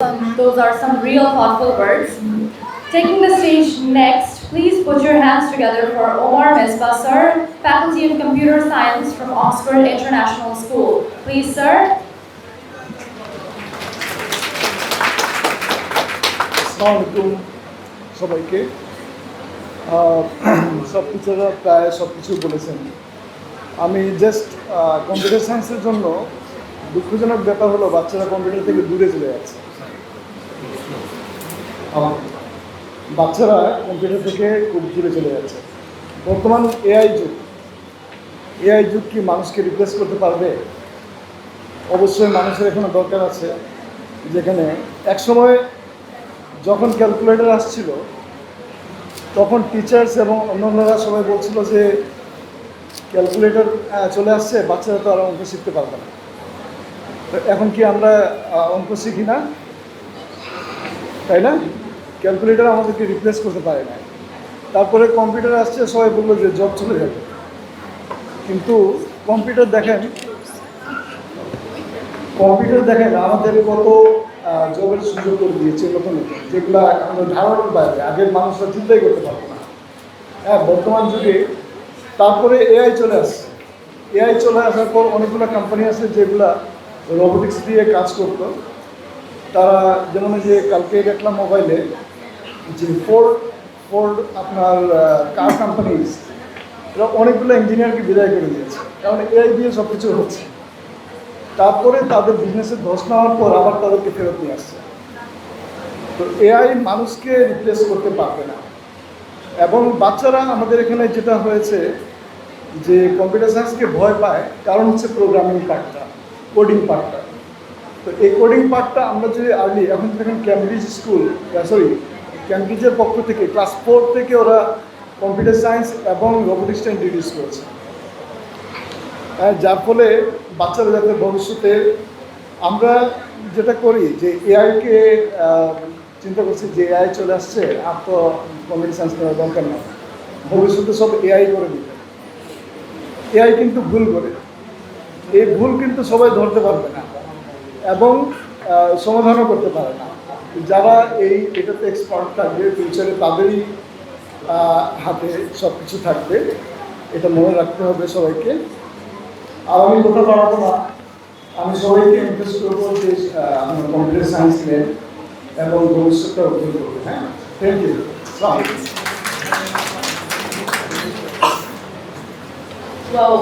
Those are some real thoughtful words. Taking the stage next, please put your hands together for Omar Misbah, sir, Faculty of Computer Science from Oxford International School. Please, sir. আসসালামু আলাইকুম সবাইকে। সব টিচাররা প্রায় সব কিছু বলেছেন। আমি জাস্ট কম্পিউটার সায়েন্সের জন্য দুঃখজনক ব্যাপার হলো বাচ্চারা কম্পিউটার থেকে দূরে চলে যাচ্ছে। বাচ্চারা কম্পিউটার থেকে খুব দূরে চলে যাচ্ছে। বর্তমান এআই যুগ কি মানুষকে রিপ্লেস করতে পারবে? অবশ্যই মানুষের এখনো দরকার আছে। যেখানে একসময় যখন ক্যালকুলেটর আসছিল তখন টিচার্স এবং অন্যান্যরা সবাই বলছিল যে ক্যালকুলেটর চলে আসছে, বাচ্চারা তো আর অঙ্ক শিখতে পারবে না। তো এখন কি আমরা অঙ্ক শিখি না, তাই না? ক্যালকুলেটর আমাদেরকে রিপ্লেস করতে পারে না। তারপরে কম্পিউটার আসছে, সবাই বললো যে জব চলে যাবে। কিন্তু কম্পিউটার দেখেন আমাদের কত জবের সুযোগ করে দিয়েছে নতুন, যেগুলো আমাদের ধারণার বাইরে, আগের মানুষরা চিন্তাই করতে পারতো না। হ্যাঁ, বর্তমান যুগে তারপরে এআই চলে আসার পর অনেকগুলো কোম্পানি আছে যেগুলা রোবোটিক্স দিয়ে কাজ করতো। তারা যেমন যে কালকে দেখলাম মোবাইলে যে ফোর্ড আপনার কার কোম্পানিজ, এরা অনেকগুলো ইঞ্জিনিয়ারকে বিদায় করে দিয়েছে, কারণ এআই দিয়ে সব কিছু হচ্ছে। তারপরে তাদের বিজনেসের ধস নেওয়ার পর আবার তাদেরকে ফেরত নিয়ে আসছে। তো এআই মানুষকে রিপ্লেস করতে পারবে না। এবং বাচ্চারা আমাদের এখানে যেটা হয়েছে যে কম্পিউটার সায়েন্সকে ভয় পায়, কারণ হচ্ছে প্রোগ্রামিং পার্টটা, কোডিং পার্টটা। তো এই কোডিং পার্টটা আমরা যদি আর্লি, এখন দেখেন ক্যামব্রিজের পক্ষ থেকে ক্লাস 4 থেকে ওরা কম্পিউটার সায়েন্স এবং রোবোটিক্সটা ইন্ট্রোডিউস করেছে। যার ফলে বাচ্চারা যাতে ভবিষ্যতে, আমরা যেটা করি যে এআইকে চিন্তা করছি যে এআই চলে আসছে, আর তো কম্পিউটার সায়েন্স করার দরকার না, ভবিষ্যতে সব এআই করে দিবে। এআই কিন্তু ভুল করে, এই ভুল কিন্তু সবাই ধরতে পারবে না এবং সমাধানও করতে পারে না। যারা এটাতে এক্সপার্ট থাকবে ফিউচারে, তাদেরই হাতে সব কিছু থাকবে, এটা মনে রাখতে হবে সবাইকে। আর আমি কথা বাড়াবো না, আমি সবাইকে ইনভেস্ট করবো যে আপনার কম্পিউটার সায়েন্স নেন এবং ভবিষ্যৎটা উজ্জ্বল করবে। হ্যাঁ, থ্যাংক ইউ।